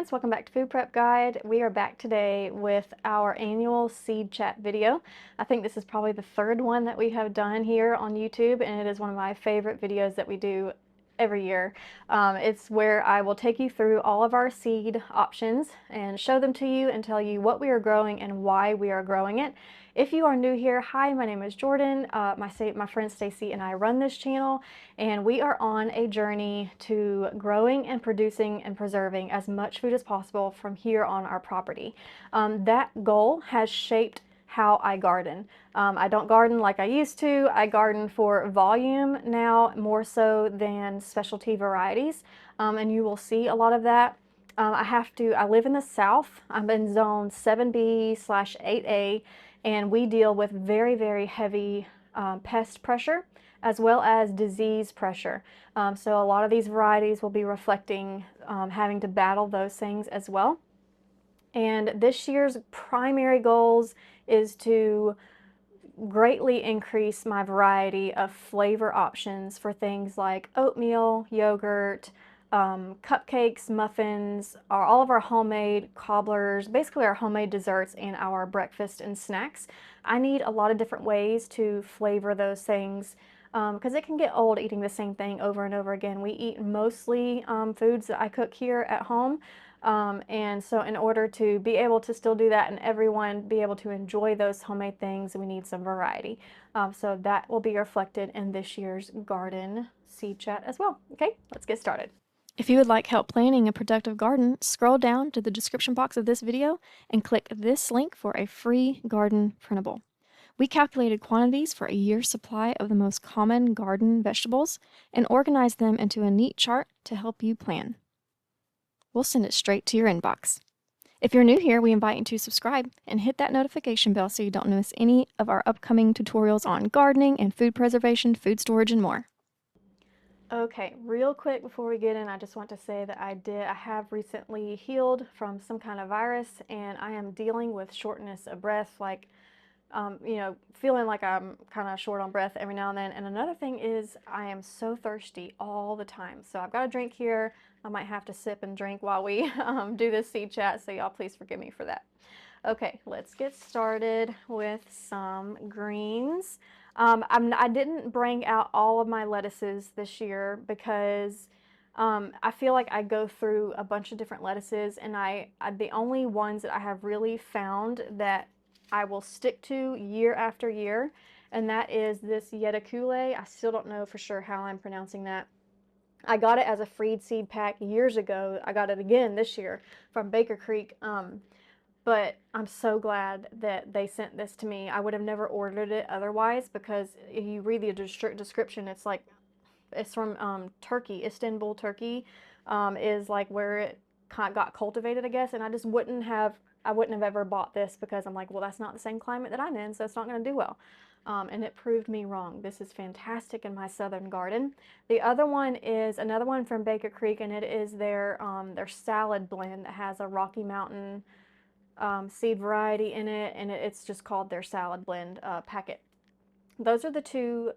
parents, welcome back to Food Prep Guide. We are back today with our annual seed chat video. I think this is probably the third one that we have done here on YouTube, and it is one of my favorite videos that we do every year. It's where I will take you through all of our seed options and show them to you and tell you what we are growing and why we are growing it. If you are new here, hi, my name is Jordan. My friend Stacy and I run this channel, and we are on a journey to growing and producing and preserving as much food as possible from here on our property. That goal has shaped how I garden. I don't garden like I used to. I garden for volume now more so than specialty varieties, and you will see a lot of that. I live in the South. I'm in zone 7B/8A, and we deal with very, very heavy pest pressure as well as disease pressure. So a lot of these varieties will be reflecting having to battle those things as well. And this year's primary goals is to greatly increase my variety of flavor options for things like oatmeal, yogurt, cupcakes, muffins, all of our homemade cobblers, basically our homemade desserts and our breakfast and snacks. I need a lot of different ways to flavor those things because it can get old eating the same thing over and over again. We eat mostly foods that I cook here at home. And so in order to be able to still do that and everyone be able to enjoy those homemade things, we need some variety. So that will be reflected in this year's garden seed chat as well. Okay, let's get started. If you would like help planning a productive garden, scroll down to the description box of this video and click this link for a free garden printable. We calculated quantities for a year's supply of the most common garden vegetables and organized them into a neat chart to help you plan. We'll send it straight to your inbox. If you're new here, we invite you to subscribe and hit that notification bell so you don't miss any of our upcoming tutorials on gardening and food preservation, food storage, and more. Okay, real quick before we get in, I just want to say that I have recently healed from some kind of virus, and I am dealing with shortness of breath, like feeling like I'm kind of short on breath every now and then. And another thing is I am so thirsty all the time. So I've got a drink here. I might have to sip and drink while we do this seed chat, so y'all please forgive me for that. Okay, let's get started with some greens. I didn't bring out all of my lettuces this year because I feel like I go through a bunch of different lettuces, and the only ones that I have really found that I will stick to year after year, and that is this Yetakule. I still don't know for sure how I'm pronouncing that. I got it as a freed seed pack years ago. I got it again this year from Baker Creek, but I'm so glad that they sent this to me. I would have never ordered it otherwise, because if you read the description, it's like it's from Turkey. Istanbul, Turkey is like where it got cultivated, I guess, and I wouldn't have ever bought this because I'm like, well, that's not the same climate that I'm in, so it's not going to do well. And it proved me wrong. This is fantastic in my southern garden. The other one is another one from Baker Creek, and it is their salad blend that has a Rocky Mountain seed variety in it, and it's just called their salad blend packet. Those are the two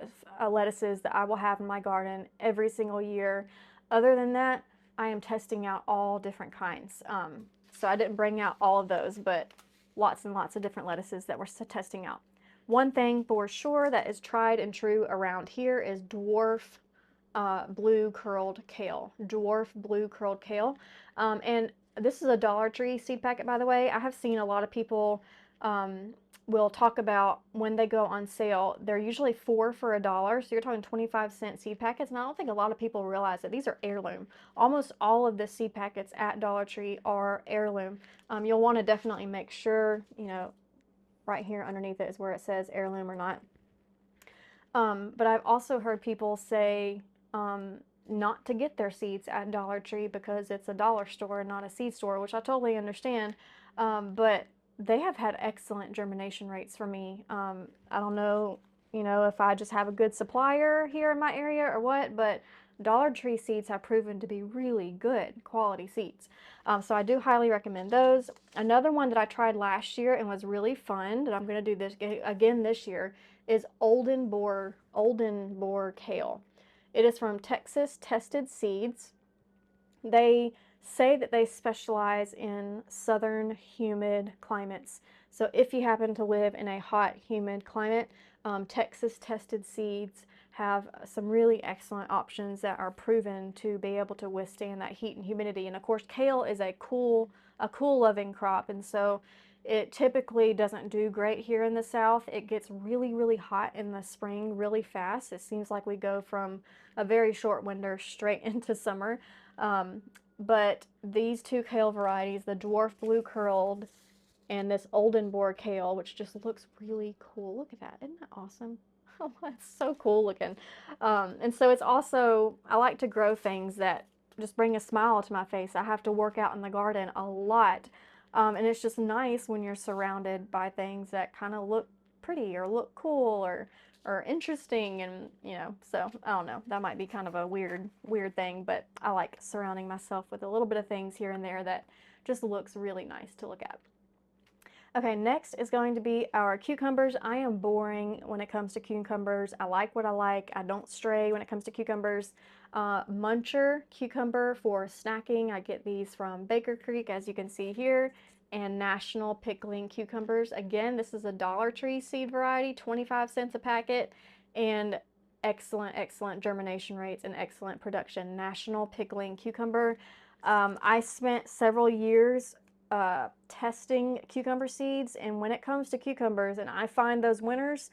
lettuces that I will have in my garden every single year. Other than that, I am testing out all different kinds. So I didn't bring out all of those, but lots and lots of different lettuces that we're testing out. One thing for sure that is tried and true around here is dwarf blue curled kale. Dwarf blue curled kale. And this is a Dollar Tree seed packet, by the way. I have seen a lot of people will talk about when they go on sale, they're usually 4 for $1. So you're talking 25-cent seed packets. And I don't think a lot of people realize that these are heirloom. Almost all of the seed packets at Dollar Tree are heirloom. You'll want to definitely make sure, right here underneath it is where it says heirloom or not. But I've also heard people say not to get their seeds at Dollar Tree because it's a dollar store and not a seed store, which I totally understand. But they have had excellent germination rates for me. I don't know, if I just have a good supplier here in my area or what, but Dollar Tree seeds have proven to be really good quality seeds. So I do highly recommend those. Another one that I tried last year and was really fun that I'm going to do this again this year is Olden Boar kale. It is from Texas Tested Seeds. They say that they specialize in southern humid climates. So if you happen to live in a hot, humid climate, Texas tested seeds have some really excellent options that are proven to be able to withstand that heat and humidity. And of course, kale is a cool loving crop, and so it typically doesn't do great here in the South. It gets really, really hot in the spring really fast. It seems like we go from a very short winter straight into summer. But these two kale varieties, the dwarf blue curled and this Oldenburg kale, which just looks really cool. Look at that. Isn't that awesome? Oh, that's so cool looking. And so it's also, I like to grow things that just bring a smile to my face. I have to work out in the garden a lot. And it's just nice when you're surrounded by things that kind of look pretty or look cool or interesting, and so I don't know, that might be kind of a weird thing, but I like surrounding myself with a little bit of things here and there that just looks really nice to look at. Okay, next is going to be our cucumbers. I am boring when it comes to cucumbers. I like what I like. I don't stray when it comes to cucumbers. Muncher cucumber for snacking. I get these from Baker Creek, as you can see here. And National Pickling cucumbers. Again, this is a Dollar Tree seed variety, 25 cents a packet, and excellent germination rates and excellent production. National Pickling cucumber. I spent several years testing cucumber seeds, and when it comes to cucumbers and I find those winners,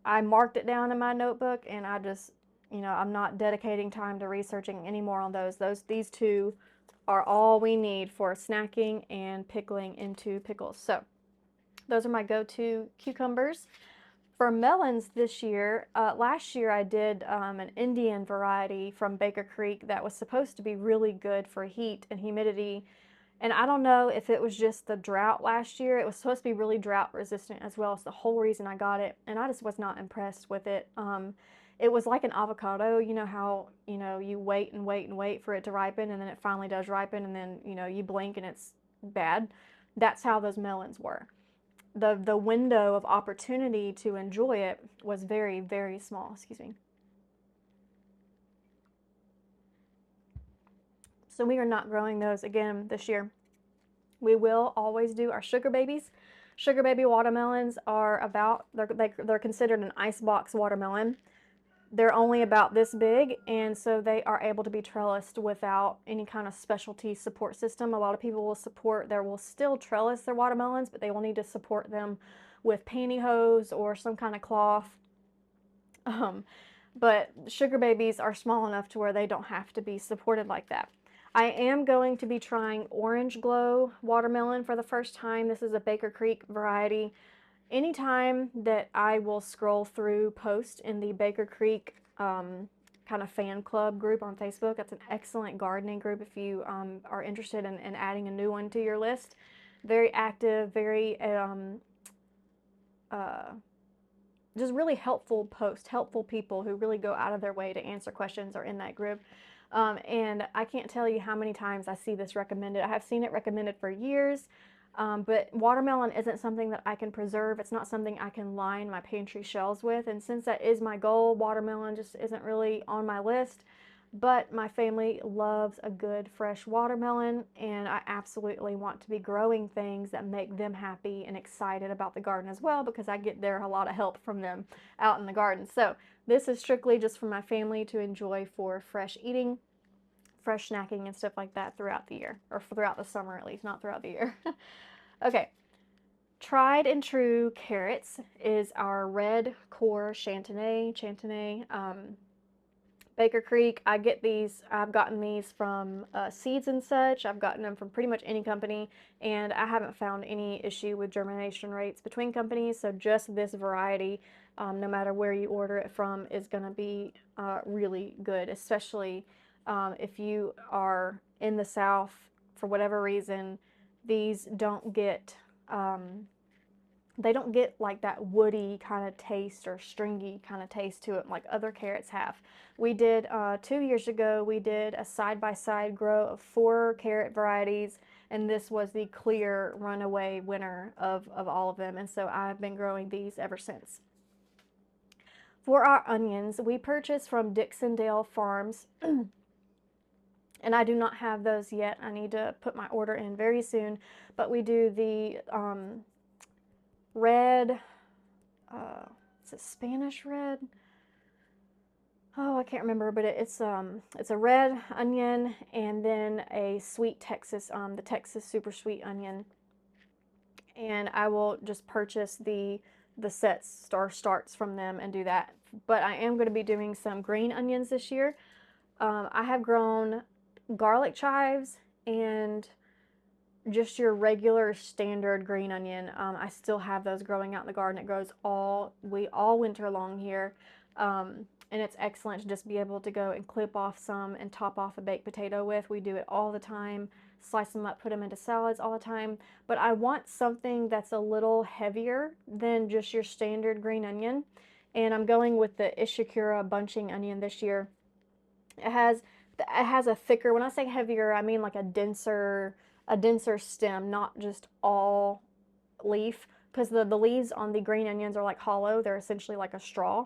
I marked it down in my notebook, and I just, I'm not dedicating time to researching anymore on those. These two are all we need for snacking and pickling into pickles. So those are my go-to cucumbers. For melons this year, last year I did an Indian variety from Baker Creek that was supposed to be really good for heat and humidity. And I don't know if it was just the drought last year. It was supposed to be really drought resistant as well. It's the whole reason I got it. And I just was not impressed with it. It was like an avocado. You know how, you wait and wait and wait for it to ripen, and then it finally does ripen, and then, you blink and it's bad. That's how those melons were. The window of opportunity to enjoy it was very, very small. Excuse me. So we are not growing those again this year. We will always do our sugar babies. Sugar baby watermelons are they're considered an icebox watermelon. They're only about this big, and so they are able to be trellised without any kind of specialty support system. A lot of people will still trellis their watermelons, but they will need to support them with pantyhose or some kind of cloth. But sugar babies are small enough to where they don't have to be supported like that. I am going to be trying Orange Glow watermelon for the first time. This is a Baker Creek variety. Anytime that I will scroll through posts in the Baker Creek kind of fan club group on Facebook, that's an excellent gardening group if you are interested in adding a new one to your list. Very active, very just really helpful posts, helpful people who really go out of their way to answer questions are in that group. And I can't tell you how many times I see this recommended. I have seen it recommended for years, but watermelon isn't something that I can preserve. It's not something I can line my pantry shelves with, and since that is my goal, watermelon just isn't really on my list. But my family loves a good fresh watermelon, and I absolutely want to be growing things that make them happy and excited about the garden as well, because I get a lot of help from them out in the garden. So this is strictly just for my family to enjoy for fresh eating, fresh snacking and stuff like that throughout the year, or throughout the summer at least, not throughout the year. Okay. Tried and true carrots is our red core Chantenay. Baker Creek, I've gotten these from Seeds and Such. I've gotten them from pretty much any company, and I haven't found any issue with germination rates between companies, so just this variety, no matter where you order it from, is going to be really good, especially if you are in the South for whatever reason. These don't get they don't get like that woody kind of taste or stringy kind of taste to it like other carrots have. We did 2 years ago, we did a side-by-side grow of 4 carrot varieties, and this was the clear runaway winner of all of them, and so I've been growing these ever since. For our onions, we purchased from Dixondale Farms and I do not have those yet. I need to put my order in very soon, but we do the red, is it Spanish red? Oh, I can't remember, but it's a red onion and then a sweet Texas, the Texas super sweet onion. And I will just purchase the sets or starts from them and do that. But I am going to be doing some green onions this year. I have grown garlic chives and just your regular standard green onion. I still have those growing out in the garden. It grows all winter long here. And it's excellent to just be able to go and clip off some and top off a baked potato with. We do it all the time, slice them up, put them into salads all the time. But I want something that's a little heavier than just your standard green onion. And I'm going with the Ishikura bunching onion this year. It has a thicker, when I say heavier, I mean like a denser stem, not just all leaf, because the leaves on the green onions are like hollow. They're essentially like a straw.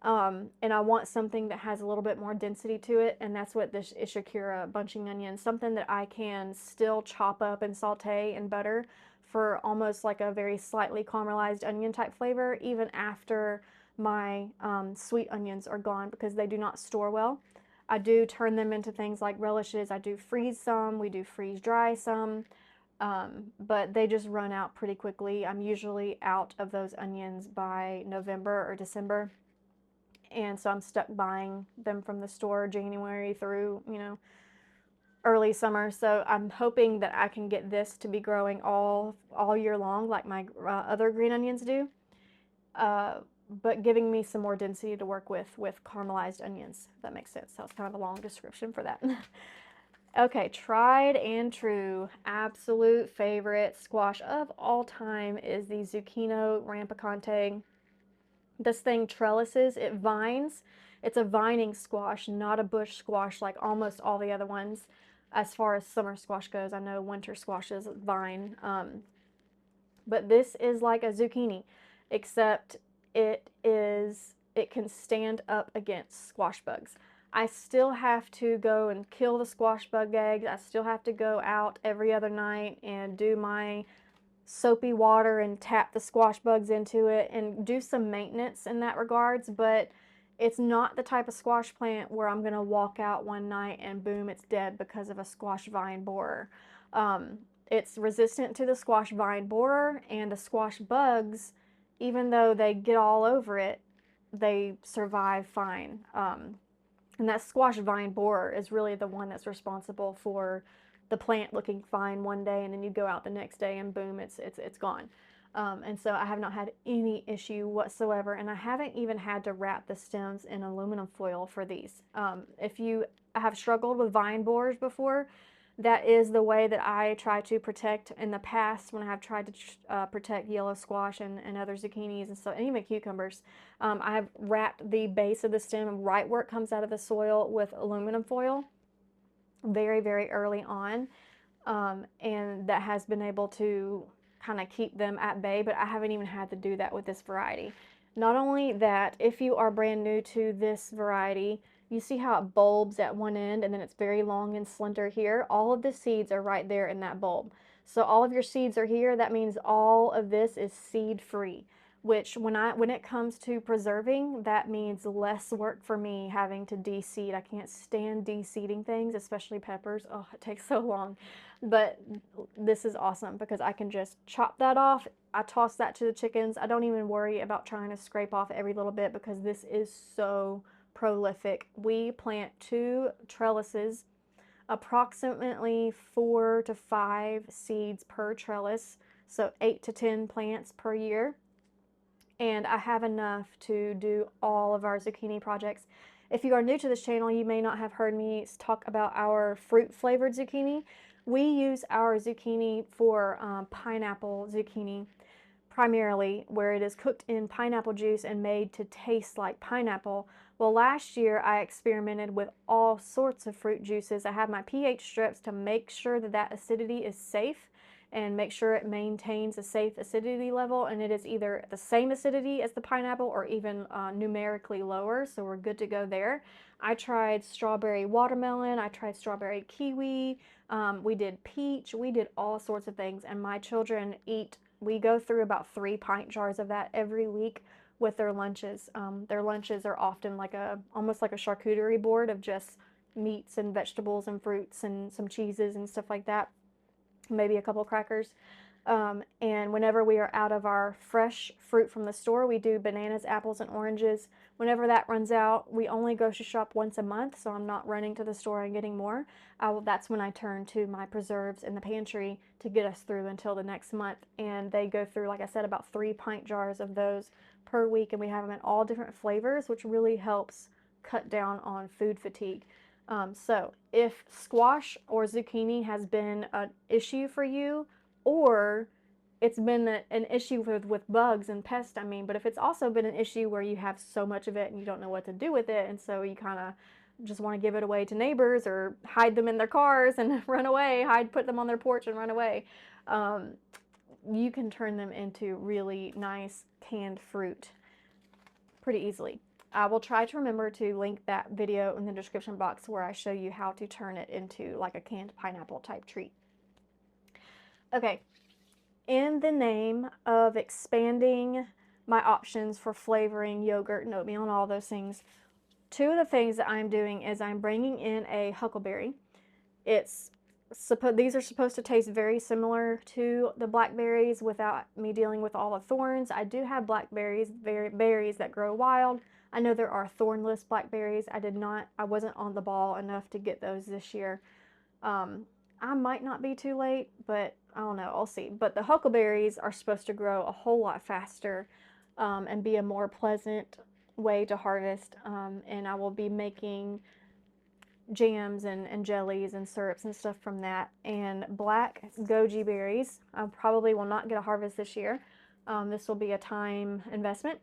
And I want something that has a little bit more density to it, and that's what this Ishikura bunching onion, something that I can still chop up and saute in butter for almost like a very slightly caramelized onion type flavor, even after my sweet onions are gone, because they do not store well. I do turn them into things like relishes. I do freeze some. We do freeze dry some. But they just run out pretty quickly. I'm usually out of those onions by November or December. And so I'm stuck buying them from the store January through, early summer. So I'm hoping that I can get this to be growing all year long like my other green onions do. But giving me some more density to work with caramelized onions, if that makes sense. That was kind of a long description for that. Okay, tried and true, absolute favorite squash of all time is the Zucchino rampicante. This thing trellises, it vines. It's a vining squash, not a bush squash like almost all the other ones. As far as summer squash goes, I know winter squashes vine. But this is like a zucchini, except it can stand up against squash bugs. I still have to go and kill the squash bug eggs. I still have to go out every other night and do my soapy water and tap the squash bugs into it and do some maintenance in that regards, but it's not the type of squash plant where I'm going to walk out one night and boom, it's dead because of a squash vine borer. It's resistant to the squash vine borer, and the squash bugs, even though they get all over it, they survive fine. And that squash vine borer is really the one that's responsible for the plant looking fine one day, and then you go out the next day and boom, it's gone. And so I have not had any issue whatsoever, and I haven't even had to wrap the stems in aluminum foil for these. If you have struggled with vine borers before, that is the way that I try to protect in the past when I have tried to protect yellow squash and other zucchinis and so, and even cucumbers. I have wrapped the base of the stem right where it comes out of the soil with aluminum foil very, very early on, and that has been able to kind of keep them at bay, but I haven't even had to do that with this variety. Not only that, if you are brand new to this variety, you see how it bulbs at one end and then it's very long and slender here? All of the seeds are right there in that bulb. So all of your seeds are here. That means all of this is seed free, which when it comes to preserving, that means less work for me having to de-seed. I can't stand de-seeding things, especially peppers. Oh, it takes so long. But this is awesome because I can just chop that off. I toss that to the chickens. I don't even worry about trying to scrape off every little bit because this is so prolific. We plant 2 trellises, approximately 4 to 5 seeds per trellis, so 8 to 10 plants per year. And I have enough to do all of our zucchini projects. If you are new to this channel, you may not have heard me talk about our fruit flavored zucchini. We use our zucchini for pineapple zucchini primarily, where it is cooked in pineapple juice and made to taste like pineapple. Well, last year I experimented with all sorts of fruit juices. I had my pH strips to make sure that that acidity is safe, and make sure it maintains a safe acidity level, and it is either the same acidity as the pineapple or even numerically lower, so we're good to go there. I tried strawberry watermelon, I tried strawberry kiwi, we did peach, we did all sorts of things, and my children we go through about 3 pint jars of that every week with their lunches. Their lunches are often almost like a charcuterie board of just meats and vegetables and fruits and some cheeses and stuff like that, maybe a couple crackers. And whenever we are out of our fresh fruit from the store, we do bananas, apples, and oranges. Whenever that runs out, we only grocery shop once a month, so I'm not running to the store and getting more. That's when I turn to my preserves in the pantry to get us through until the next month. And they go through, like I said, about 3 pint jars of those per week, and we have them in all different flavors, which really helps cut down on food fatigue. So if squash or zucchini has been an issue for you, or it's been an issue with bugs and pests, but if it's also been an issue where you have so much of it and you don't know what to do with it, and so you kind of just want to give it away to neighbors or hide them in their cars and run away, put them on their porch and run away, you can turn them into really nice canned fruit pretty easily. I will try to remember to link that video in the description box where I show you how to turn it into like a canned pineapple type treat. Okay, in the name of expanding my options for flavoring yogurt and oatmeal and all those things, 2 of the things that I'm doing is I'm bringing in a huckleberry. These are supposed to taste very similar to the blackberries without me dealing with all the thorns. I do have blackberries, berries that grow wild. I know there are thornless blackberries. I wasn't on the ball enough to get those this year. I might not be too late, but I don't know, I'll see. But the huckleberries are supposed to grow a whole lot faster and be a more pleasant way to harvest. And I will be making jams and jellies and syrups and stuff from that. And black goji berries, I probably will not get a harvest this year. This will be a time investment.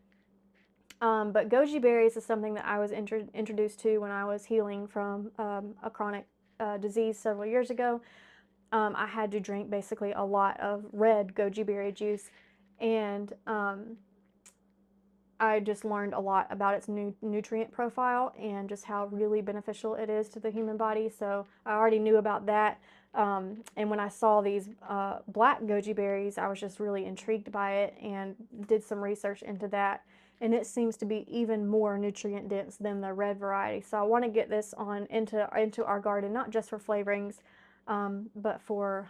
But goji berries is something that I was introduced to when I was healing from a chronic disease several years ago. I had to drink basically a lot of red goji berry juice, and I just learned a lot about its nutrient profile and just how really beneficial it is to the human body. So I already knew about that. And when I saw these black goji berries, I was just really intrigued by it and did some research into that. And it seems to be even more nutrient dense than the red variety. So I want to get this into our garden, not just for flavorings, but for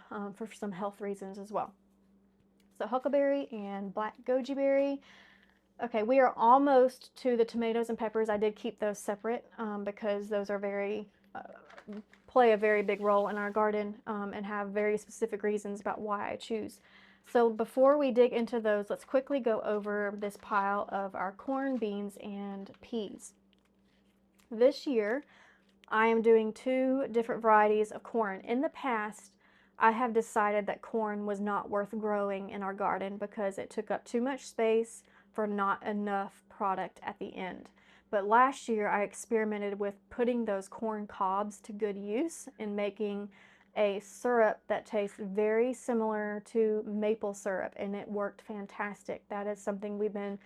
some health reasons as well. So huckleberry and black goji berry. Okay, we are almost to the tomatoes and peppers. I did keep those separate because those are play a very big role in our garden and have very specific reasons about why I choose. So before we dig into those, let's quickly go over this pile of our corn, beans, and peas. This year, I am doing 2 different varieties of corn. In the past, I have decided that corn was not worth growing in our garden because it took up too much space for not enough product at the end. But last year I experimented with putting those corn cobs to good use and making a syrup that tastes very similar to maple syrup, and it worked fantastic. That is something we've been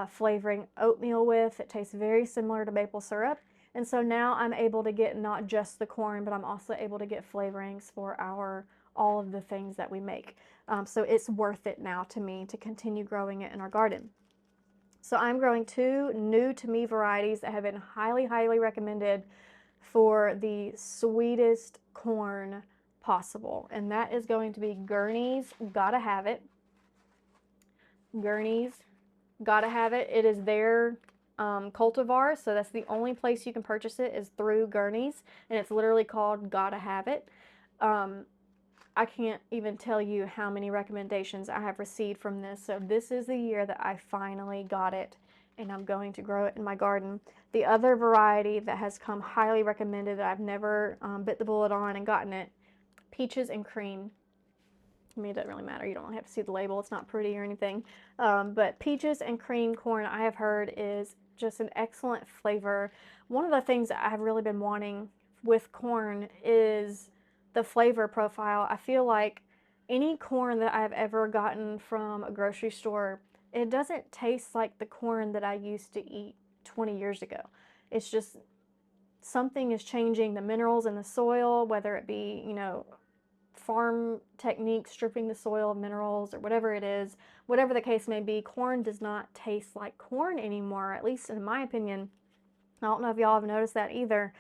flavoring oatmeal with. It tastes very similar to maple syrup, and so now I'm able to get not just the corn, but I'm also able to get flavorings for all of the things that we make. So it's worth it now to me to continue growing it in our garden. So I'm growing 2 new to me varieties that have been highly, highly recommended for the sweetest corn possible. And that is going to be Gurney's Gotta Have It. Gurney's Gotta Have It. It is their cultivar, so that's the only place you can purchase it is through Gurney's, and it's literally called Gotta Have It. I can't even tell you how many recommendations I have received from this. So this is the year that I finally got it, and I'm going to grow it in my garden. The other variety that has come highly recommended that I've never bit the bullet on and gotten it, peaches and cream. I mean, it doesn't really matter. You don't have to see the label. It's not pretty or anything. But peaches and cream corn, I have heard, is just an excellent flavor. One of the things that I have really been wanting with corn is the flavor profile. I feel like any corn that I've ever gotten from a grocery store, it doesn't taste like the corn that I used to eat 20 years ago. It's just something is changing the minerals in the soil, whether it be, you know, farm techniques stripping the soil of minerals or whatever it is, whatever the case may be, corn does not taste like corn anymore, at least in my opinion. I don't know if y'all have noticed that either.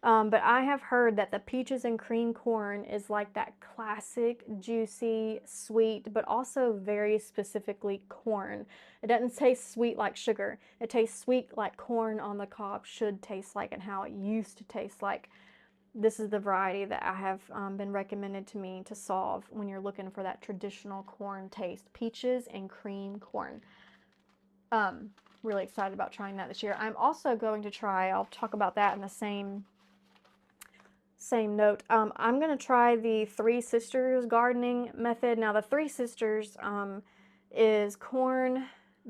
But I have heard that the peaches and cream corn is like that classic, juicy, sweet, but also very specifically corn. It doesn't taste sweet like sugar. It tastes sweet like corn on the cob should taste like and how it used to taste like. This is the variety that I have been recommended to me to solve when you're looking for that traditional corn taste. Peaches and cream corn. Really excited about trying that this year. I'm also going to try, I'll talk about that in the same note. I'm going to try the Three Sisters gardening method. Now the Three Sisters is corn,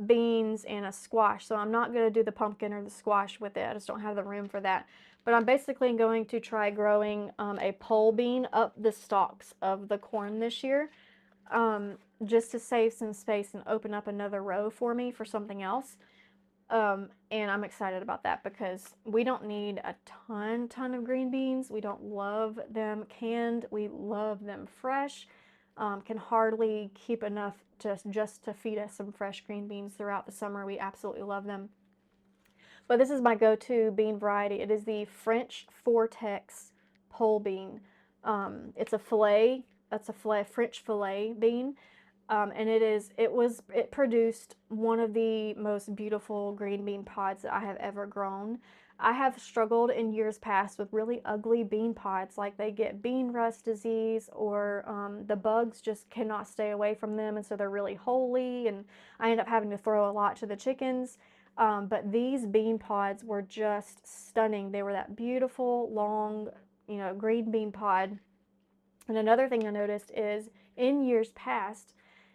beans, and a squash. So I'm not going to do the pumpkin or the squash with it. I just don't have the room for that. But I'm basically going to try growing a pole bean up the stalks of the corn this year, just to save some space and open up another row for me for something else. And I'm excited about that because we don't need a ton of green beans. We don't love them canned. We love them fresh. Can hardly keep enough just to feed us some fresh green beans throughout the summer. We absolutely love them. But this is my go-to bean variety. It is the French Vortex pole bean. It's a fillet. That's a French fillet bean. And it produced one of the most beautiful green bean pods that I have ever grown. I have struggled in years past with really ugly bean pods, like they get bean rust disease or the bugs just cannot stay away from them, and so they're really holey, and I end up having to throw a lot to the chickens. But these bean pods were just stunning. They were that beautiful, long, you know, green bean pod. And another thing I noticed is in years past,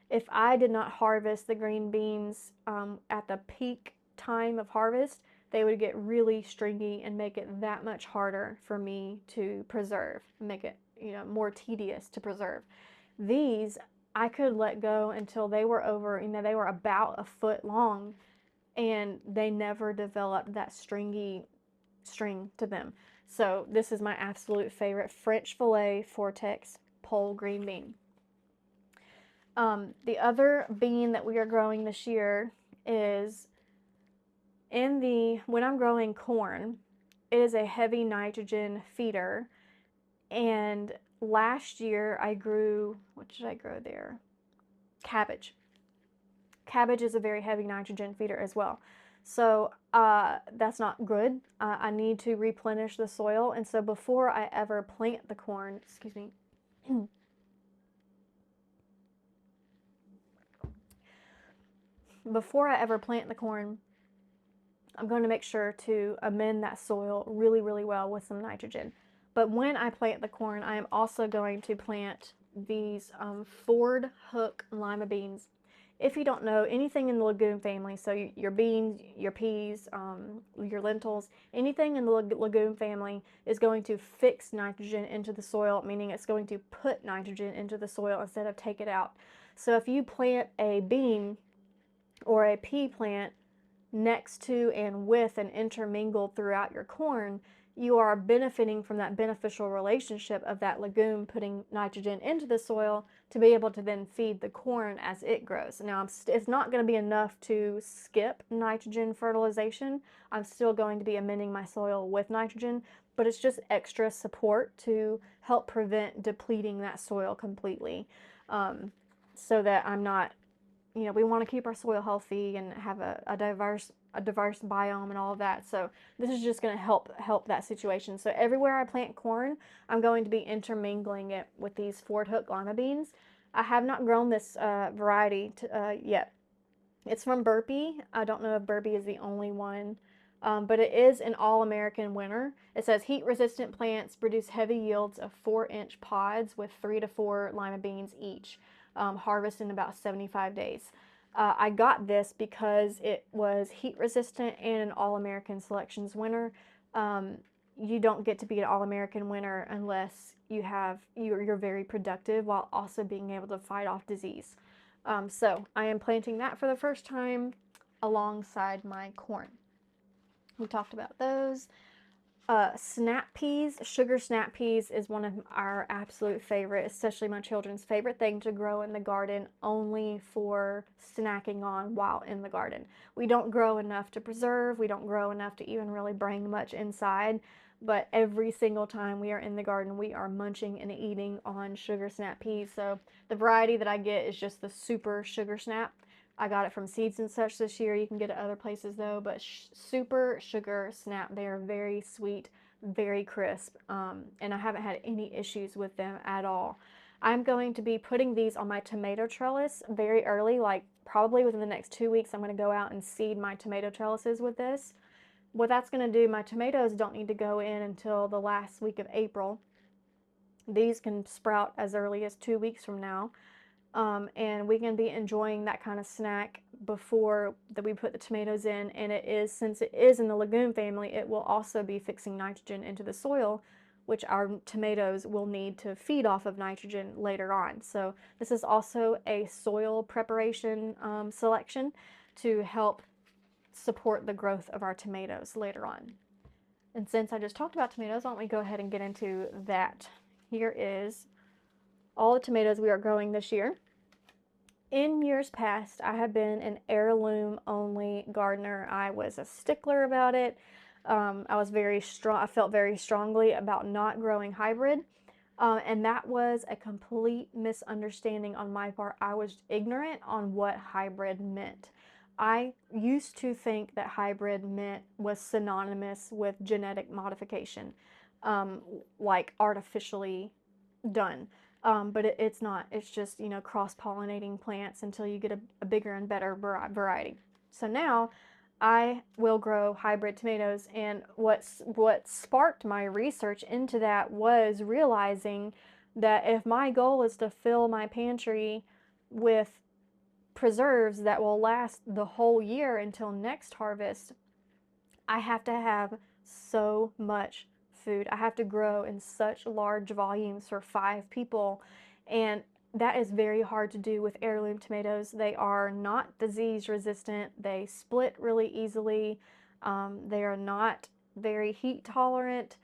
if I did not harvest the green beans at the peak time of harvest, they would get really stringy and make it that much harder for me to preserve, make it, you know, more tedious to preserve. These I could let go until they were over, you know, they were about a foot long, and they never developed that stringy string to them. So this is my absolute favorite French fillet Vortex pole green bean. The other bean that we are growing this year is when I'm growing corn, it is a heavy nitrogen feeder. And last year I grew, what did I grow there? Cabbage. Cabbage is a very heavy nitrogen feeder as well. So that's not good. I need to replenish the soil. And so before I ever plant the corn, excuse me, before I ever plant the corn, I'm going to make sure to amend that soil really, really well with some nitrogen. But when I plant the corn, I am also going to plant these Ford Hook lima beans. If you don't know, anything in the legume family, so your beans, your peas, your lentils, anything in the legume family is going to fix nitrogen into the soil, meaning it's going to put nitrogen into the soil instead of take it out. So if you plant a bean or a pea plant next to and with and intermingled throughout your corn, you are benefiting from that beneficial relationship of that legume putting nitrogen into the soil to be able to then feed the corn as it grows. Now, it's not going to be enough to skip nitrogen fertilization. I'm still going to be amending my soil with nitrogen, but it's just extra support to help prevent depleting that soil completely, so that I'm not, you know, we want to keep our soil healthy and have a diverse biome and all of that. So this is just going to help that situation. So everywhere I plant corn, I'm going to be intermingling it with these Ford Hook lima beans. I have not grown this variety yet. It's from Burpee. I don't know if Burpee is the only one, but it is an all-American winner. It says heat-resistant plants produce heavy yields of 4-inch pods with 3 to 4 lima beans each. Harvest in about 75 days. I got this because it was heat resistant and an All-American Selections winner. you don't get to be an all-American winner unless you're very productive while also being able to fight off disease. So I am planting that for the first time alongside my corn. We talked about those. Snap peas, sugar snap peas is one of our absolute favorite, especially my children's favorite thing to grow in the garden, only for snacking on while in the garden. We don't grow enough to preserve, we don't grow enough to even really bring much inside, but every single time we are in the garden, we are munching and eating on sugar snap peas. So the variety that I get is just the super sugar snap. I got it from Seeds and Such this year. You can get it other places though, but super sugar snap. They are very sweet, very crisp, and I haven't had any issues with them at all. I'm going to be putting these on my tomato trellis very early, like probably within the next 2 weeks. I'm going to go out and seed my tomato trellises with this. What that's going to do, my tomatoes don't need to go in until the last week of April. These can sprout as early as 2 weeks from now. And we can be enjoying that kind of snack before that we put the tomatoes in. And it is, since it is in the legume family, it will also be fixing nitrogen into the soil, which our tomatoes will need to feed off of nitrogen later on. So this is also a soil preparation selection to help support the growth of our tomatoes later on. And since I just talked about tomatoes, why don't we go ahead and get into that. Here is all the tomatoes we are growing this year. In years past, I have been an heirloom only gardener. I was a stickler about it. I felt very strongly about not growing hybrid. And that was a complete misunderstanding on my part. I was ignorant on what hybrid meant. I used to think that hybrid was synonymous with genetic modification, like artificially done. But it's not. It's just, cross-pollinating plants until you get a bigger and better variety. So now I will grow hybrid tomatoes, and what sparked my research into that was realizing that if my goal is to fill my pantry with preserves that will last the whole year until next harvest, I have to have so much food. I have to grow in such large volumes for 5 people, and that is very hard to do with heirloom tomatoes. They are not disease resistant. They split really easily. They are not very heat tolerant,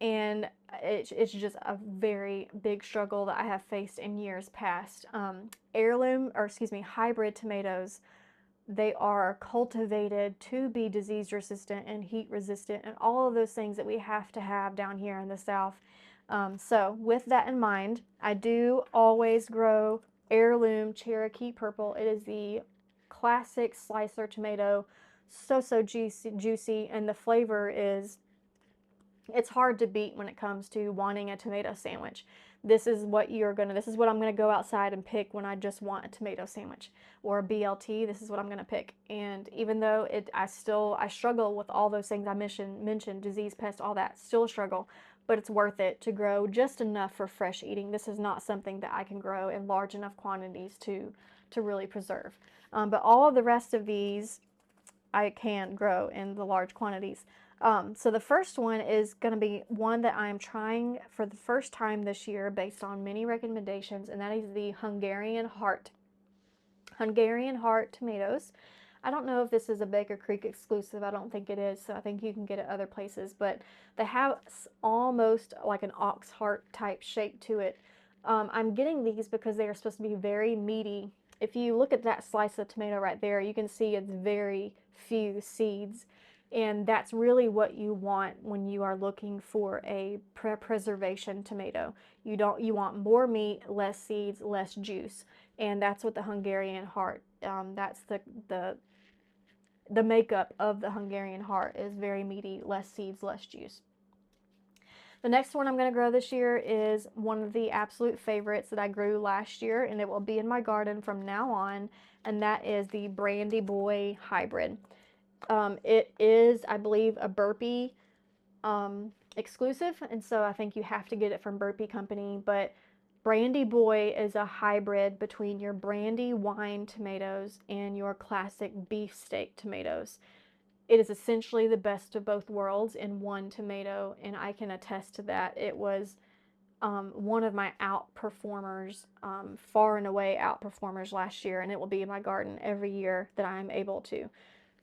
and it's just a very big struggle that I have faced in years past. Hybrid tomatoes, they are cultivated to be disease resistant and heat resistant and all of those things that we have to have down here in the South. So with that in mind, I do always grow heirloom Cherokee Purple. It is the classic slicer tomato, so juicy, and the flavor is, it's hard to beat when it comes to wanting a tomato sandwich. This is what I'm gonna go outside and pick when I just want a tomato sandwich or a BLT. This is what I'm gonna pick. And even though I struggle with all those things I mentioned, disease, pest, all that, still a struggle, but it's worth it to grow just enough for fresh eating. This is not something that I can grow in large enough quantities to really preserve. But all of the rest of these I can grow in the large quantities. So the first one is going to be one that I'm trying for the first time this year based on many recommendations, and that is the Hungarian Heart. Hungarian Heart tomatoes. I don't know if this is a Baker Creek exclusive. I don't think it is, so I think you can get it other places, but they have almost like an ox heart type shape to it. I'm getting these because they are supposed to be very meaty. If you look at that slice of tomato right there, you can see it's very few seeds. And that's really what you want when you are looking for a preservation tomato. You want more meat, less seeds, less juice. And that's what the Hungarian Heart, that's the makeup of the Hungarian Heart, is very meaty, less seeds, less juice. The next one I'm going to grow this year is one of the absolute favorites that I grew last year, and it will be in my garden from now on, and that is the Brandy Boy Hybrid. It is, I believe, a Burpee exclusive, and so I think you have to get it from Burpee Company, but Brandy Boy is a hybrid between your brandy wine tomatoes and your classic beefsteak tomatoes. it is essentially the best of both worlds in one tomato, and I can attest to that. It was one of my outperformers, far and away outperformers last year, and it will be in my garden every year that I'm able to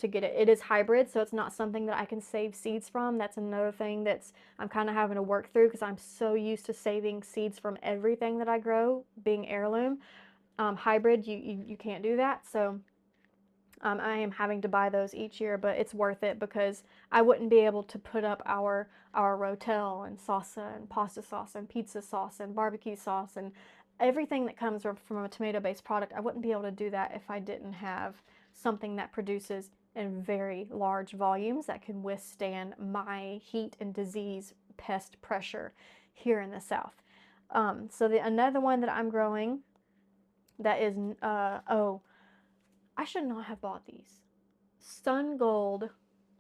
get it. It is hybrid, so it's not something that I can save seeds from. That's another thing that's I'm kind of having to work through because I'm so used to saving seeds from everything that I grow, being heirloom. Hybrid, you can't do that, so I am having to buy those each year, but it's worth it because I wouldn't be able to put up our rotel and salsa and pasta sauce and pizza sauce and barbecue sauce and everything that comes from a tomato-based product. I wouldn't be able to do that if I didn't have something that produces in very large volumes that can withstand my heat and disease pest pressure here in the South. So another one that I'm growing that is, oh, I should not have bought these. Sun Gold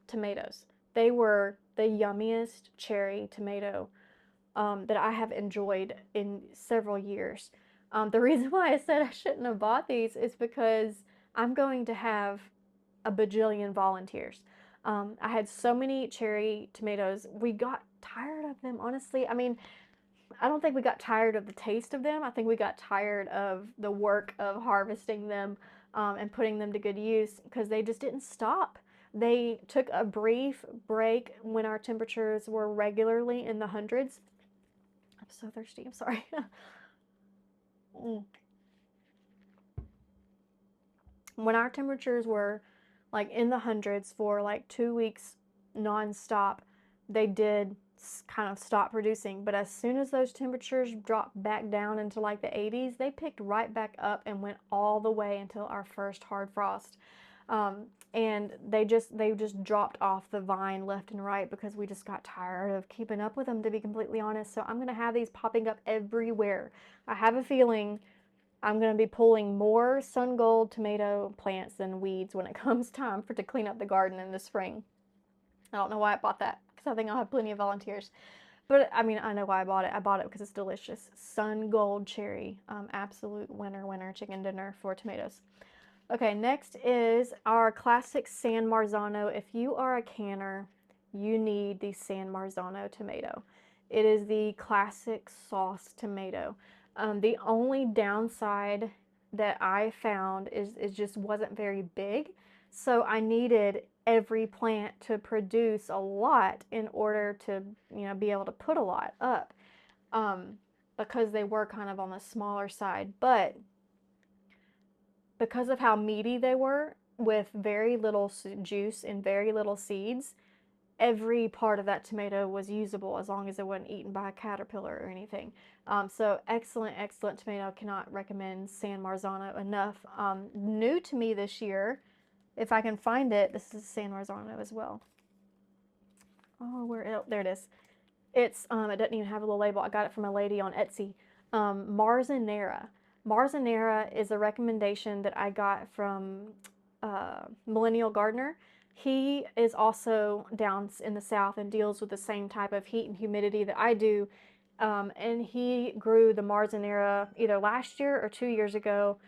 tomatoes. They were the yummiest cherry tomato that I have enjoyed in several years. The reason why I said I shouldn't have bought these is because I'm going to have a bajillion volunteers. I had so many cherry tomatoes. We got tired of them, honestly. I mean, I don't think we got tired of the taste of them. I think we got tired of the work of harvesting them and putting them to good use because they just didn't stop. They took a brief break when our temperatures were regularly in the hundreds. I'm so thirsty. I'm sorry. When our temperatures were like in the hundreds for like 2 weeks nonstop, they did kind of stop producing. But as soon as those temperatures dropped back down into like the 80s, they picked right back up and went all the way until our first hard frost. And they just dropped off the vine left and right because we just got tired of keeping up with them, to be completely honest. So I'm going to have these popping up everywhere. I have a feeling I'm going to be pulling more sun gold tomato plants than weeds when it comes time to clean up the garden in the spring. I don't know why I bought that because I think I'll have plenty of volunteers. But I mean, I know why I bought it. I bought it because it's delicious. Sun gold cherry. Absolute winner chicken dinner for tomatoes. Okay, next is our classic San Marzano. If you are a canner, you need the San Marzano tomato. It is the classic sauce tomato. The only downside that I found is it just wasn't very big. So I needed every plant to produce a lot in order to, be able to put a lot up, because they were kind of on the smaller side. But because of how meaty they were, with very little juice and very little seeds, every part of that tomato was usable as long as it wasn't eaten by a caterpillar or anything. So excellent, excellent tomato. Cannot recommend San Marzano enough. New to me this year, if I can find it, this is San Marzano as well. Oh, there it is. It doesn't even have a little label. I got it from a lady on Etsy. Marzanera. Marzanera is a recommendation that I got from Millennial Gardener. He is also down in the South and deals with the same type of heat and humidity that I do. And he grew the Marzanera either last year or 2 years ago.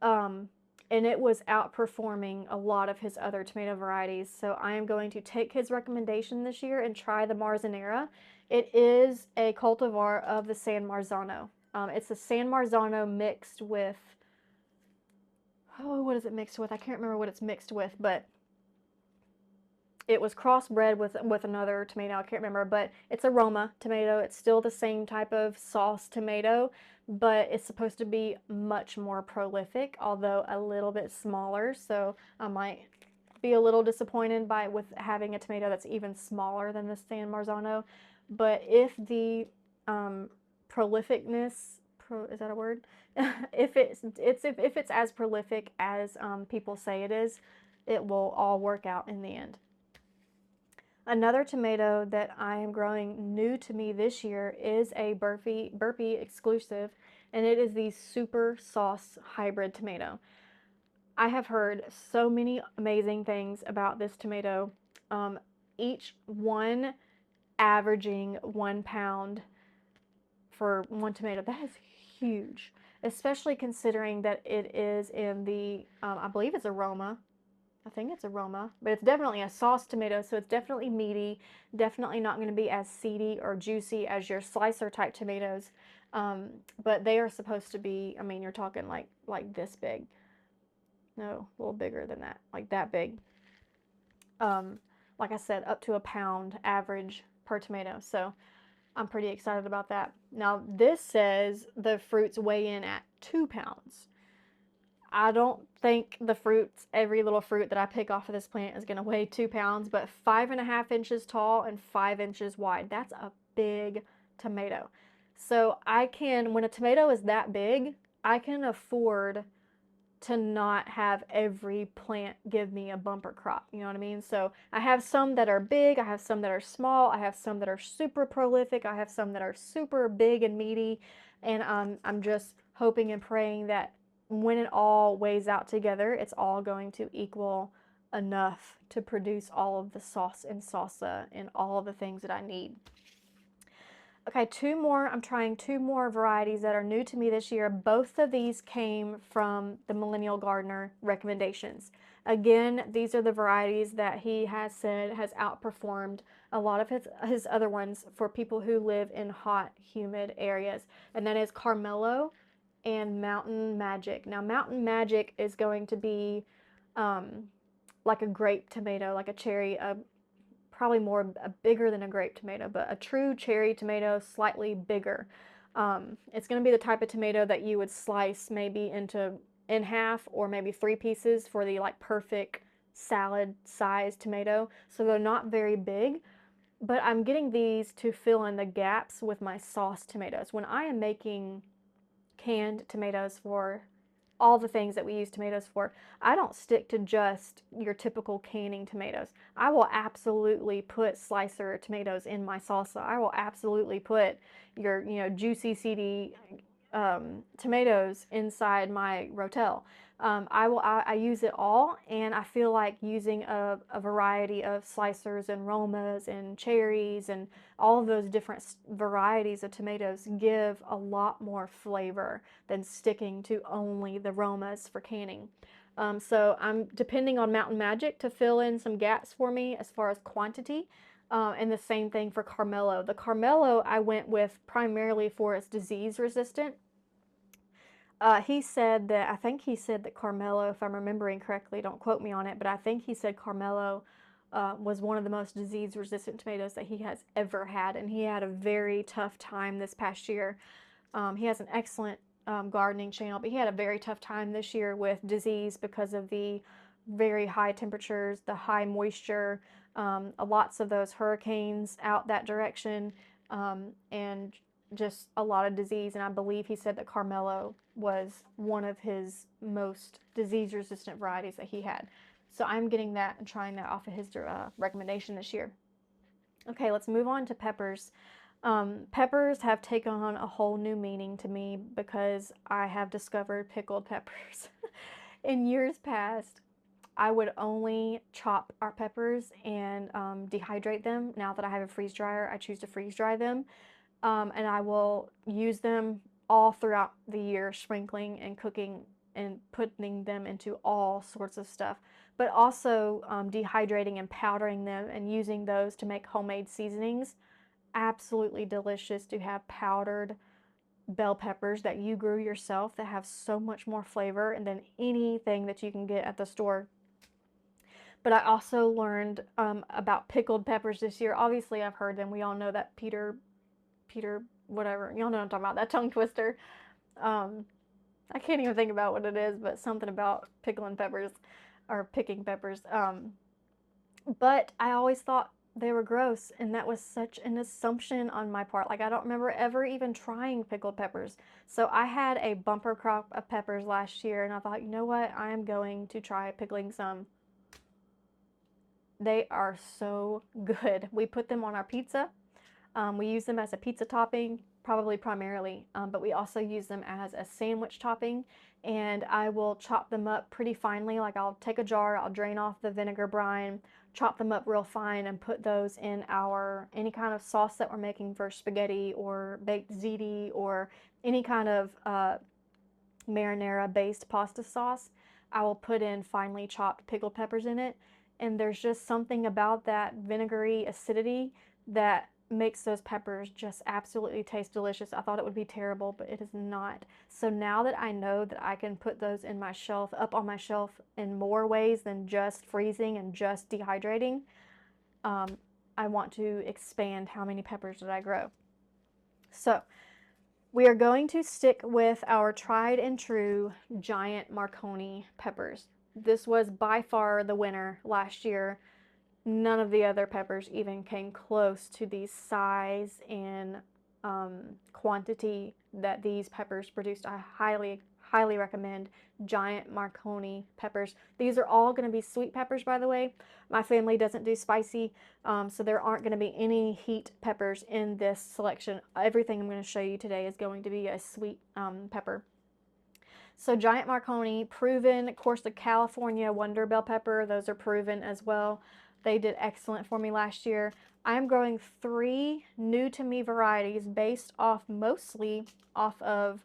And it was outperforming a lot of his other tomato varieties. So I am going to take his recommendation this year and try the Marzanera. It is a cultivar of the San Marzano. It's a San Marzano mixed with, oh, what is it mixed with? I can't remember what it's mixed with, but it was crossbred with another tomato. I can't remember, but it's a Roma tomato. It's still the same type of sauce tomato, but it's supposed to be much more prolific, although a little bit smaller. So I might be a little disappointed with having a tomato that's even smaller than the San Marzano. But if the prolificness, is that a word? if it's as prolific as people say it is, it will all work out in the end. Another tomato that I am growing new to me this year is a Burpee exclusive, and it is the Super Sauce Hybrid tomato. I have heard so many amazing things about this tomato, each one averaging 1 pound for one tomato. That is huge, especially considering that it is in the, I believe it's a Roma. I think it's a Roma, but it's definitely a sauce tomato, so it's definitely meaty, definitely not going to be as seedy or juicy as your slicer type tomatoes. But they are supposed to be, I mean, you're talking like this big. No, a little bigger than that, like that big. Um, like I said, up to a pound average per tomato. So I'm pretty excited about that. Now, this says the fruits weigh in at 2 pounds. I don't think the fruits, every little fruit that I pick off of this plant is going to weigh 2 pounds, but 5.5 inches tall and 5 inches wide. That's a big tomato. So I can, when a tomato is that big, I can afford to not have every plant give me a bumper crop. You know what I mean? So I have some that are big, I have some that are small, I have some that are super prolific, I have some that are super big and meaty, and I'm just hoping and praying that when it all weighs out together, it's all going to equal enough to produce all of the sauce and salsa and all of the things that I need. Okay, I'm trying 2 more varieties that are new to me this year. Both of these came from the Millennial Gardener recommendations. Again, these are the varieties that he has said has outperformed a lot of his other ones for people who live in hot, humid areas. And that is Carmelo and Mountain Magic. Now, Mountain Magic is going to be like a grape tomato, like a cherry, probably bigger than a grape tomato, but a true cherry tomato, slightly bigger. It's going to be the type of tomato that you would slice maybe in half or maybe 3 pieces for the like perfect salad sized tomato. So they're not very big, but I'm getting these to fill in the gaps with my sauce tomatoes. When I am making canned tomatoes for all the things that we use tomatoes for, I don't stick to just your typical canning tomatoes. I will absolutely put slicer tomatoes in my salsa. I will absolutely put your, juicy, seedy tomatoes inside my rotel. I use it all, and I feel like using a variety of slicers and Romas and cherries and all of those different varieties of tomatoes give a lot more flavor than sticking to only the Romas for canning. So I'm depending on Mountain Magic to fill in some gaps for me as far as quantity. And the same thing for Carmelo. The Carmelo I went with primarily for its disease resistant. I think he said that Carmelo, if I'm remembering correctly, don't quote me on it, but I think he said Carmelo was one of the most disease resistant tomatoes that he has ever had, and he had a very tough time this past year. He has an excellent gardening channel, but he had a very tough time this year with disease because of the very high temperatures, the high moisture, lots of those hurricanes out that direction, and just a lot of disease. And I believe he said that Carmelo was one of his most disease resistant varieties that he had. So I'm getting that and trying that off of his recommendation this year. Okay, let's move on to peppers. Peppers have taken on a whole new meaning to me because I have discovered pickled peppers. In years past, I would only chop our peppers and dehydrate them. Now that I have a freeze dryer, I choose to freeze dry them. And I will use them all throughout the year, sprinkling and cooking and putting them into all sorts of stuff, but also dehydrating and powdering them and using those to make homemade seasonings. Absolutely delicious to have powdered bell peppers that you grew yourself that have so much more flavor than anything that you can get at the store. But I also learned about pickled peppers this year. Obviously, I've heard them. We all know that Peter, whatever. Y'all know what I'm talking about, that tongue twister. I can't even think about what it is, but something about pickling peppers or picking peppers. But I always thought they were gross, and that was such an assumption on my part. Like, I don't remember ever even trying pickled peppers. So I had a bumper crop of peppers last year, and I thought, you know what? I am going to try pickling some. They are so good. We put them on our pizza. We use them as a pizza topping, probably primarily, but we also use them as a sandwich topping, and I will chop them up pretty finely. Like, I'll take a jar, I'll drain off the vinegar brine, chop them up real fine, and put those in any kind of sauce that we're making for spaghetti or baked ziti or any kind of marinara based pasta sauce. I will put in finely chopped pickled peppers in it. And there's just something about that vinegary acidity that makes those peppers just absolutely taste delicious. I thought it would be terrible, but it is not. So now that I know that I can put those in my shelf, up on my shelf in more ways than just freezing and just dehydrating, I want to expand how many peppers that I grow. So we are going to stick with our tried and true giant Marconi peppers. This was by far the winner last year. None of the other peppers even came close to the size and quantity that these peppers produced. I highly recommend giant Marconi peppers. These are all going to be sweet peppers, by the way. My family doesn't do spicy, so there aren't going to be any heat peppers in this selection. Everything I'm going to show you today is going to be a sweet pepper. So giant Marconi, proven. Of course, the California Wonder Bell pepper, those are proven as well. They did excellent for me last year. I'm growing 3 new to me varieties based mostly off of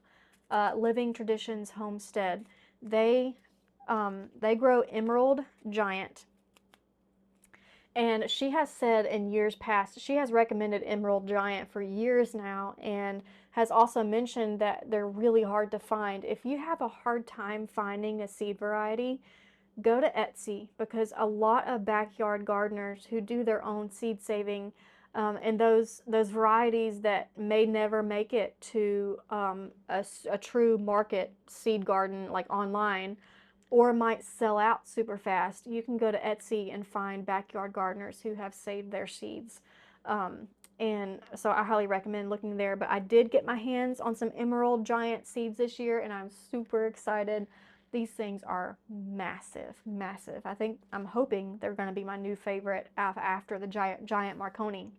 Living Traditions Homestead. They grow Emerald Giant. And she has said in years past, she has recommended Emerald Giant for years now, and has also mentioned that they're really hard to find. If you have a hard time finding a seed variety, go to Etsy, because a lot of backyard gardeners who do their own seed saving, and those varieties that may never make it to a true market seed garden like online, or might sell out super fast, you can go to Etsy and find backyard gardeners who have saved their seeds. And so I highly recommend looking there. But I did get my hands on some Emerald Giant seeds this year, and I'm super excited. These things are massive, massive. I'm hoping they're going to be my new favorite after the giant Marconi.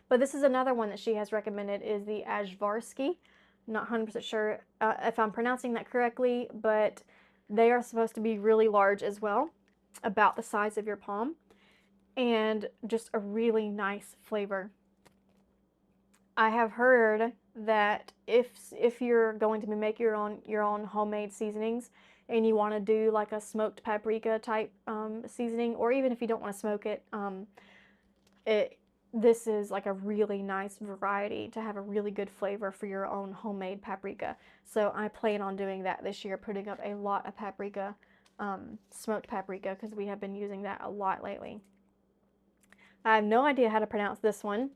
But this is another one that she has recommended, is the Ajvarsky. Not 100% sure if I'm pronouncing that correctly, but they are supposed to be really large as well, about the size of your palm, and just a really nice flavor. I have heard that if you're going to make your own homemade seasonings, and you want to do like a smoked paprika type seasoning, or even if you don't want to smoke it, this is like a really nice variety to have a really good flavor for your own homemade paprika. So I plan on doing that this year, putting up a lot of paprika, smoked paprika, because we have been using that a lot lately. I have no idea how to pronounce this one.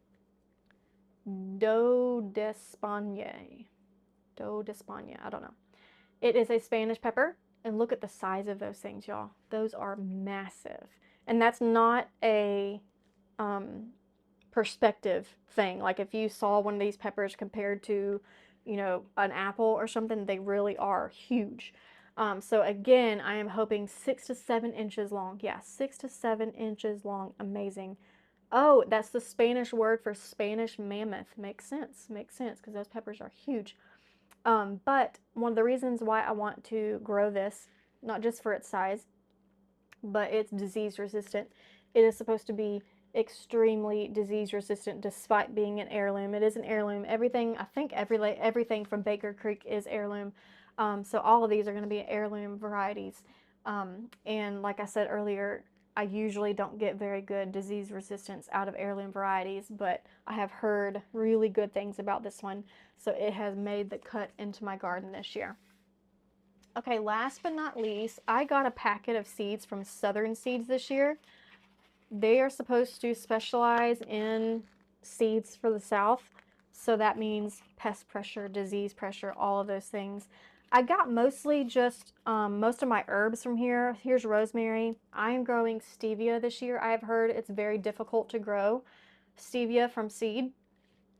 Doe d'Espagne. I don't know. It is a Spanish pepper, and look at the size of those things, y'all. Those are massive. And that's not a perspective thing. Like if you saw one of these peppers compared to, you know, an apple or something, they really are huge. So again, I am hoping 6 to 7 inches long. Yeah, 6 to 7 inches long. Amazing. Oh, that's the Spanish word for Spanish mammoth. Makes sense, because those peppers are huge. But one of the reasons why I want to grow this, not just for its size, but it's disease resistant. It is supposed to be extremely disease resistant despite being an heirloom. It is an heirloom. Everything, I think everything from Baker Creek is heirloom. So all of these are going to be heirloom varieties. And like I said earlier, I usually don't get very good disease resistance out of heirloom varieties, but I have heard really good things about this one. So it has made the cut into my garden this year. Okay, last but not least, I got a packet of seeds from Southern Seeds this year. They are supposed to specialize in seeds for the South. So that means pest pressure, disease pressure, all of those things. I got mostly just most of my herbs from here. Here's rosemary. I am growing stevia this year. I have heard it's very difficult to grow stevia from seed.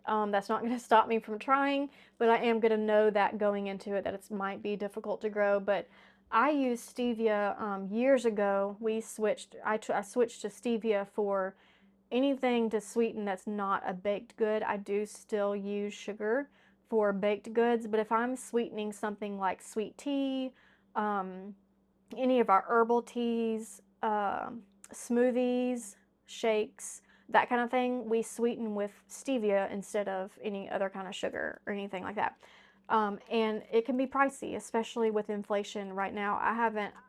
That's not going to stop me from trying, but I am going to know that going into it, that it might be difficult to grow. But I used stevia years ago. I switched to stevia for anything to sweeten that's not a baked good. I do still use sugar for baked goods, but if I'm sweetening something like sweet tea, any of our herbal teas, smoothies, shakes, that kind of thing, we sweeten with stevia instead of any other kind of sugar or anything like that. And it can be pricey, especially with inflation right now.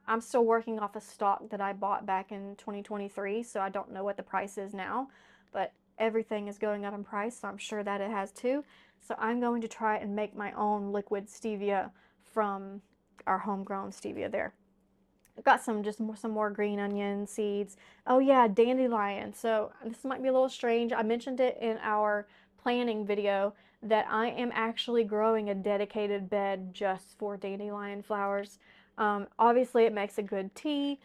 I'm still working off a stock that I bought back in 2023, so I don't know what the price is now, but everything is going up in price, so I'm sure that it has too. So I'm going to try and make my own liquid stevia from our homegrown stevia there. I've got some more green onion seeds. Oh yeah, dandelion. So this might be a little strange. I mentioned it in our planning video that I am actually growing a dedicated bed just for dandelion flowers. Obviously it makes a good tea.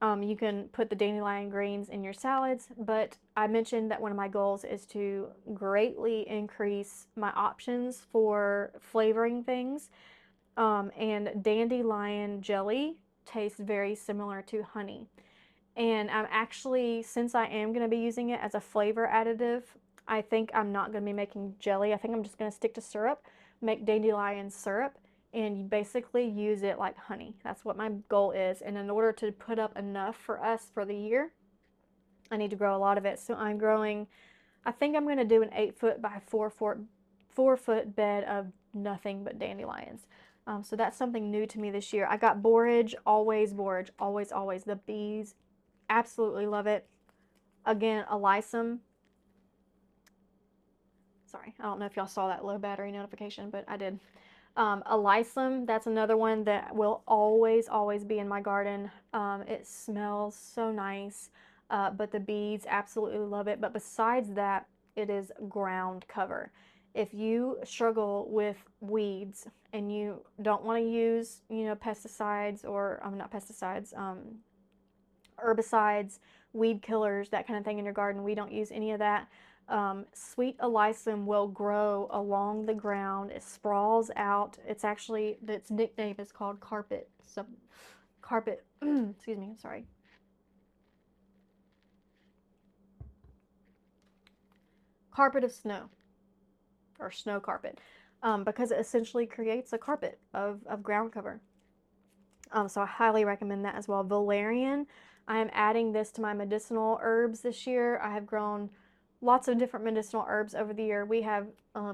You can put the dandelion greens in your salads, but I mentioned that one of my goals is to greatly increase my options for flavoring things. And dandelion jelly tastes very similar to honey. And I'm actually, since I am going to be using it as a flavor additive, I think I'm not going to be making jelly. I think I'm just going to stick to syrup, make dandelion syrup, and you basically use it like honey. That's what my goal is. And in order to put up enough for us for the year, I need to grow a lot of it. So I'm growing, I think I'm going to do an 8 foot by 4 foot bed of nothing but dandelions. So that's something new to me this year. I got borage, always, always. The bees absolutely love it. Again, alyssum. Sorry, I don't know if y'all saw that low battery notification, but I did. Alyssum, that's another one that will always, always be in my garden. It smells so nice, but the bees absolutely love it. But besides that, it is ground cover. If you struggle with weeds and you don't want to use, pesticides or, not pesticides, herbicides, weed killers, that kind of thing in your garden, we don't use any of that. Sweet alyssum will grow along the ground. It sprawls out. Its nickname is called carpet. So, carpet, excuse me, sorry. Carpet of snow, or snow carpet, because it essentially creates a carpet of ground cover. So I highly recommend that as well. Valerian, I am adding this to my medicinal herbs this year. I have grown lots of different medicinal herbs over the year. We have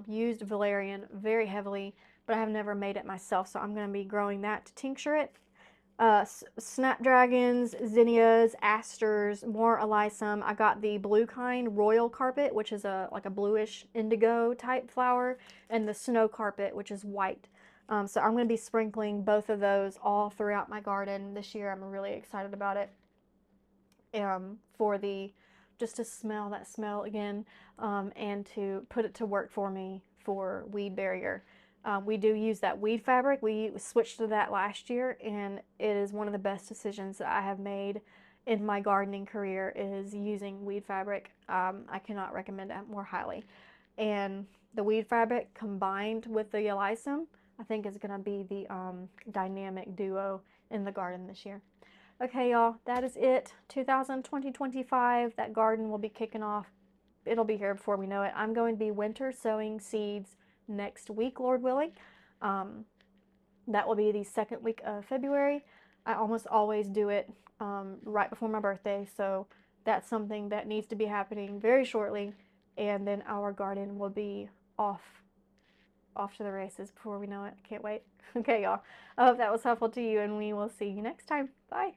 used valerian very heavily, but I have never made it myself, so I'm going to be growing that to tincture it. Snapdragons, zinnias, asters, more alyssum. I got the blue kind, royal carpet, which is like a bluish indigo type flower, and the snow carpet, which is white. So I'm going to be sprinkling both of those all throughout my garden this year. I'm really excited about it. Just to smell that smell again, and to put it to work for me for weed barrier. We do use that weed fabric. We switched to that last year, and it is one of the best decisions that I have made in my gardening career, is using weed fabric. I cannot recommend it more highly. And the weed fabric combined with the alyssum, I think is going to be the dynamic duo in the garden this year. Okay, y'all, that is it. 2025, that garden will be kicking off. It'll be here before we know it. I'm going to be winter sowing seeds next week, Lord willing. That will be the second week of February. I almost always do it right before my birthday, so that's something that needs to be happening very shortly, and then our garden will be off to the races before we know it. I can't wait. Okay, y'all. I hope that was helpful to you, and we will see you next time. Bye.